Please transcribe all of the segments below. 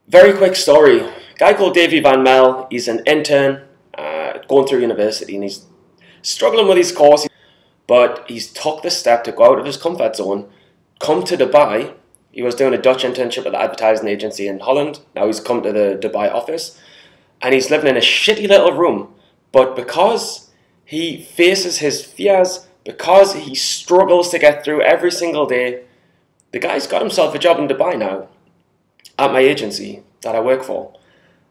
Very quick story. A guy called Davey Van Mel. He's an intern going through university, and he's struggling with his course, but he's took the step to go out of his comfort zone, come to Dubai. He was doing a Dutch internship at the advertising agency in Holland. Now he's come to the Dubai office, and he's living in a shitty little room. But because he faces his fears, because he struggles to get through every single day, the guy's got himself a job in Dubai now at my agency that I work for.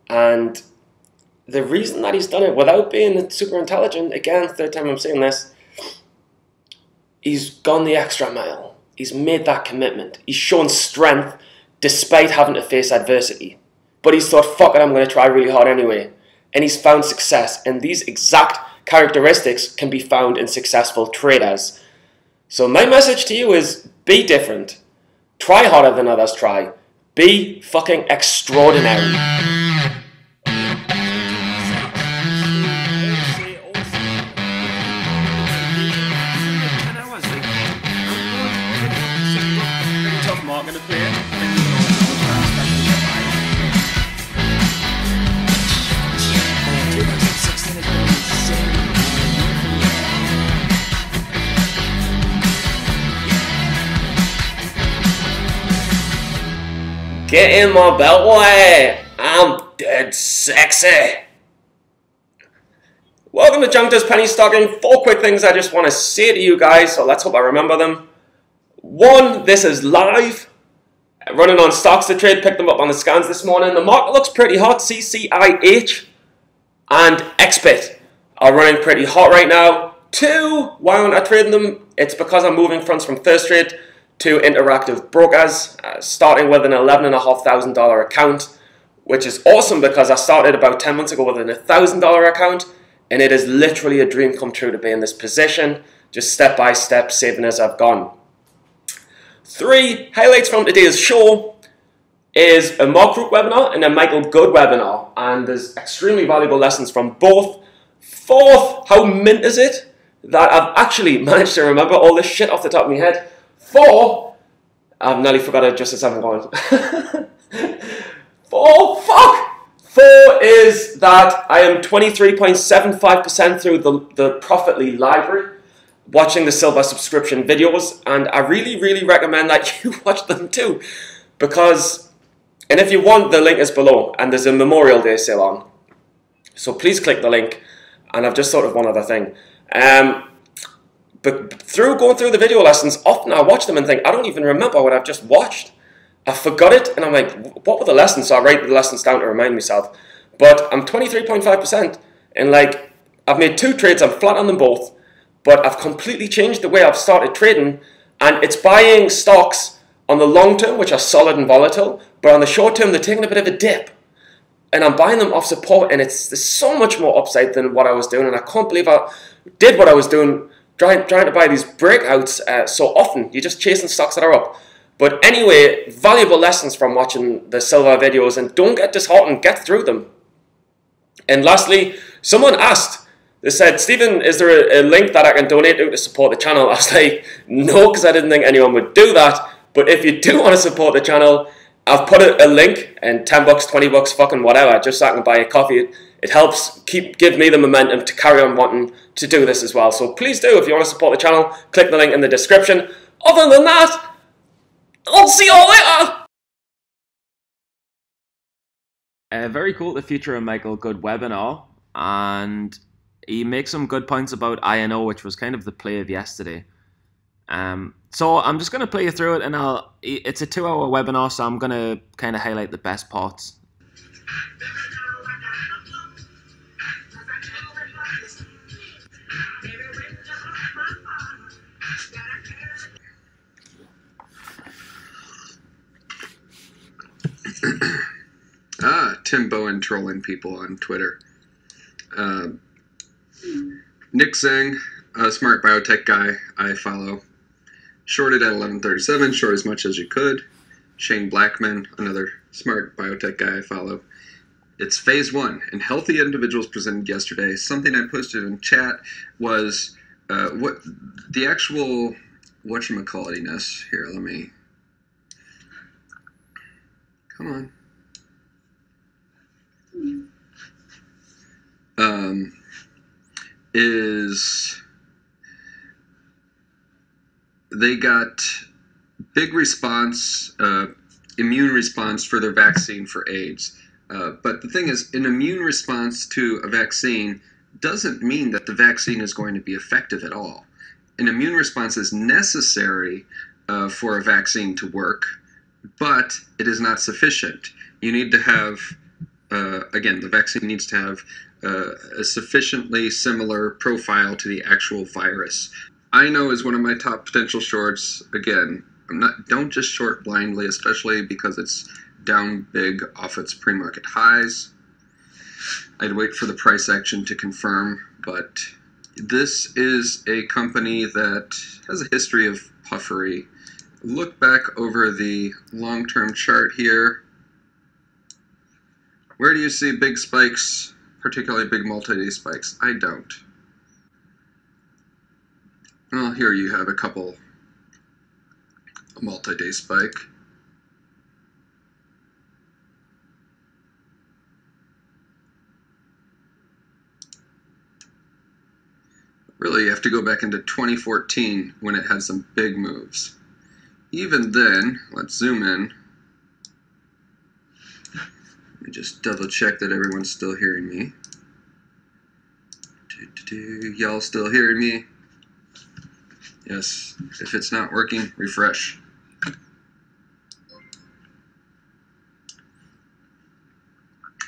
And the reason that he's done it without being super intelligent, again, third time I'm saying this, he's gone the extra mile. He's made that commitment. He's shown strength despite having to face adversity. But he's thought, fuck it, I'm going to try really hard anyway. And he's found success. And these exact characteristics can be found in successful traders. So my message to you is be different. Try harder than others try. Be fucking extraordinary. Get in my beltway. I'm dead sexy. Welcome to Jonk does PennyStocking. 4 quick things I just want to say to you guys, so let's hope I remember them. 1, this is live. Running on stocks to trade, picked them up on the scans this morning. The market looks pretty hot. CCIH and XBIT are running pretty hot right now. 2, why aren't I trading them? It's because I'm moving funds from first trade to interactive brokers, starting with an $11,500 account, which is awesome because I started about 10 months ago with an $1,000 account, and it is literally a dream come true to be in this position, just step by step, saving as I've gone. 3, highlights from today's show is a Mark Root webinar and a Michael Good webinar, and there's extremely valuable lessons from both. 4th, how mint is it that I've actually managed to remember all this shit off the top of my head. 4, I've nearly forgot it just as I'm going. 4, fuck! 4 is that I am 23.75% through the Profitly library, watching the silver subscription videos, and I really recommend that you watch them too, because, and if you want, the link is below, and there's a Memorial Day sale on, so please click the link. And I've just thought of one other thing. But going through the video lessons, often I watch them and think, I don't even remember what I've just watched. I forgot it, and I'm like, what were the lessons? So I write the lessons down to remind myself. But I'm 23.5%, and like, I've made 2 trades, I'm flat on them both, but I've completely changed the way I've started trading, and it's buying stocks on the long term, which are solid and volatile, but on the short term, they're taking a bit of a dip. And I'm buying them off support, and there's so much more upside than what I was doing, and I can't believe I did what I was doing, trying to buy these breakouts so often. You're just chasing stocks that are up. But anyway, valuable lessons from watching the silver videos, and don't get disheartened, get through them. And lastly, someone asked, they said, Stephen, is there a link that I can donate to support the channel? I was like, no, because I didn't think anyone would do that. But if you do want to support the channel, I've put a link, and 10 bucks, 20 bucks, fucking whatever, just so I can buy a coffee. It helps give me the momentum to carry on wanting to do this as well. So please do, if you want to support the channel, click the link in the description. Other than that, I'll see you all later. Very cool to feature a Michael Good webinar, and he makes some good points about INO, which was kind of the play of yesterday. So I'm just going to play you through it, and it's a 2-hour webinar, so I'm going to kind of highlight the best parts. Tim Bowen trolling people on Twitter. Nick Zhang, a smart biotech guy I follow. Shorted at 11.37, short as much as you could. Shane Blackman, another smart biotech guy I follow. It's phase 1, and healthy individuals presented yesterday. Something I posted in chat was what the actual whatchamacallitiness. Here, let me. Come on. is they got big response, immune response for their vaccine for AIDS. But the thing is, an immune response to a vaccine doesn't mean that the vaccine is going to be effective at all. An immune response is necessary for a vaccine to work, but it is not sufficient. You need to have, again, the vaccine needs to have a sufficiently similar profile to the actual virus. I know is one of my top potential shorts. Again, don't just short blindly, especially because it's down big off its pre-market highs. I'd wait for the price action to confirm, but this is a company that has a history of puffery. Look back over the long-term chart here. Where do you see big spikes, particularly big multi-day spikes? I don't. Well, here you have a multi-day spike. Really, you have to go back into 2014 when it had some big moves. Even then, let's zoom in. Let me just double check that everyone's still hearing me. Y'all still hearing me? Yes. If it's not working, refresh.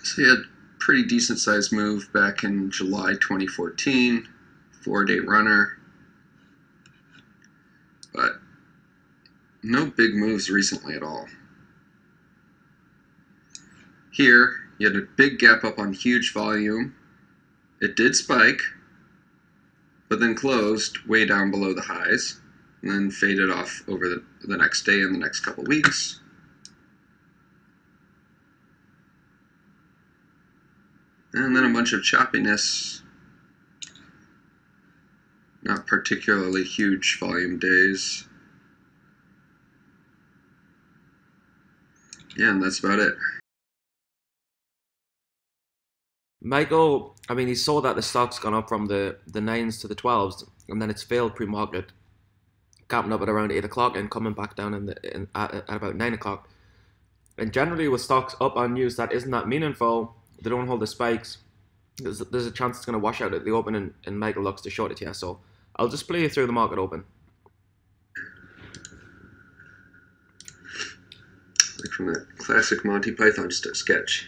So you had a pretty decent sized move back in July 2014. 4-day runner, but no big moves recently at all. Here, you had a big gap up on huge volume. It did spike, but then closed way down below the highs, and then faded off over the next day and the next couple weeks. And then a bunch of choppiness. Not particularly huge volume days. Yeah, and that's about it. Michael, I mean, he saw that the stock's gone up from the 9s to the 12s, and then it's failed pre-market, capping up at around 8 o'clock and coming back down at about 9 o'clock. And generally with stocks up on news that isn't that meaningful, they don't hold the spikes, there's a chance it's going to wash out at the open, and Michael looks to short it here. So I'll just play you through the market open. Like from that classic Monty Python sketch.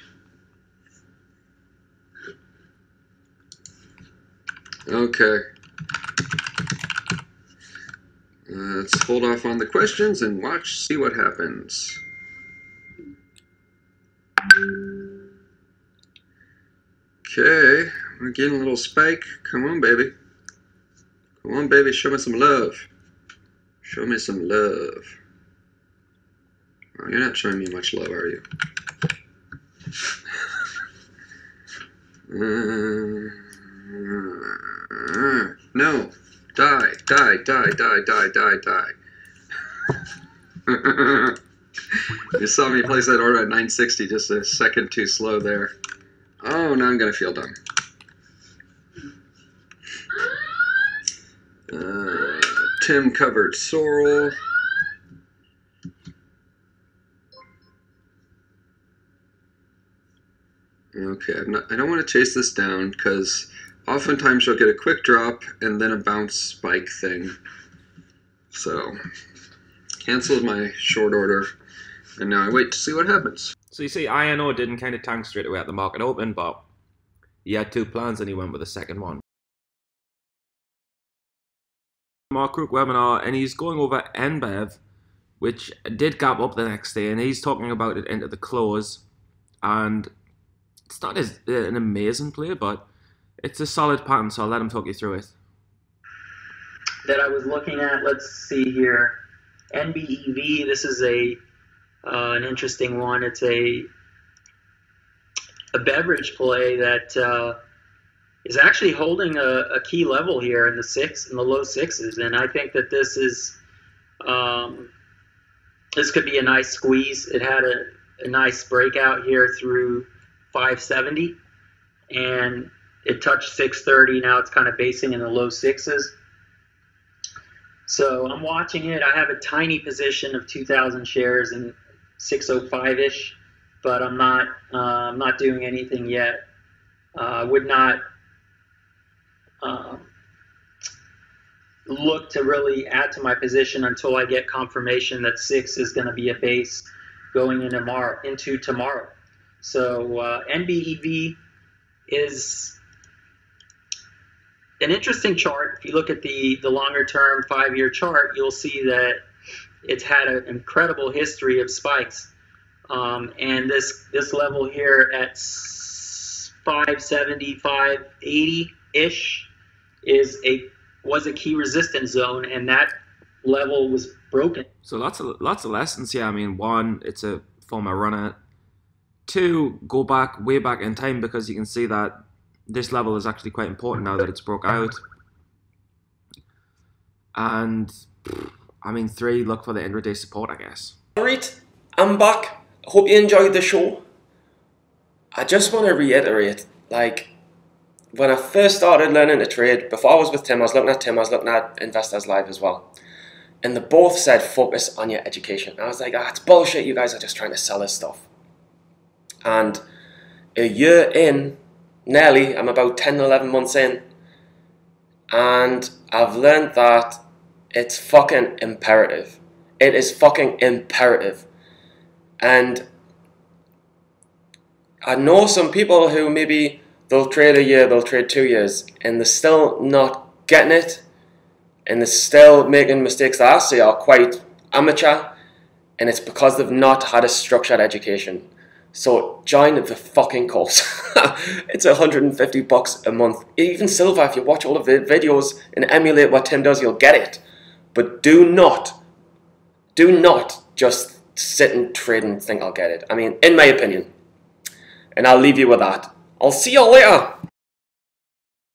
Okay. Let's hold off on the questions and see what happens. Okay, we're getting a little spike. Come on, baby. Come on, baby, show me some love. Show me some love. Oh, you're not showing me much love, are you? No. Die, die, die, die, die, die, die. You saw me place that order at 960, just a second too slow there. Oh, now I'm going to feel dumb. Tim covered Sorrel. Okay, I don't want to chase this down because oftentimes you'll get a quick drop and then a bounce spike thing. So, canceled my short order, and now I wait to see what happens. So you see, INO didn't kind of tank straight away at the market open, but he had two plans and he went with the second one. Mark Crook webinar, and he's going over NBEV, which did gap up the next day, and he's talking about it into the close. And it's not an amazing play, but it's a solid pattern, so I'll let him talk you through it. That I was looking at, let's see here, NBEV. This is an interesting one. It's a beverage play that is actually holding a key level here in the low sixes, and I think that this could be a nice squeeze. It had a nice breakout here through 570, and It touched 630. Now it's kind of basing in the low sixes. So I'm watching it. I have a tiny position of 2,000 shares in 605-ish, but I'm not doing anything yet. Would not look to really add to my position until I get confirmation that 6 is going to be a base going into tomorrow. So NBEV is an interesting chart. If you look at the longer term 5-year chart, you'll see that it's had an incredible history of spikes. And this level here at 570, 580-ish was a key resistance zone, and that level was broken. So lots of lessons here. I mean, one, it's a former runner. Two, go back way back in time, because you can see that this level is actually quite important now that it's broke out. And I mean, three, look for the intraday support, I guess. Alright, I'm back. Hope you enjoyed the show. I just want to reiterate, like, when I first started learning to trade, before I was with Tim, I was looking at Investors Live as well. And they both said, focus on your education. I was like, it's bullshit, you guys are just trying to sell this stuff. And a year in, nearly, I'm about 10, 11 months in, and I've learned that it's fucking imperative. It is fucking imperative. And I know some people who maybe they'll trade a year, they'll trade 2 years, and they're still not getting it, and they're still making mistakes that I say are quite amateur, and it's because they've not had a structured education. So join the fucking course. It's $150 a month. Even silver, if you watch all of the videos and emulate what Tim does, you'll get it. But do not just sit and trade and think I'll get it. I mean, in my opinion. And I'll leave you with that. I'll see you later.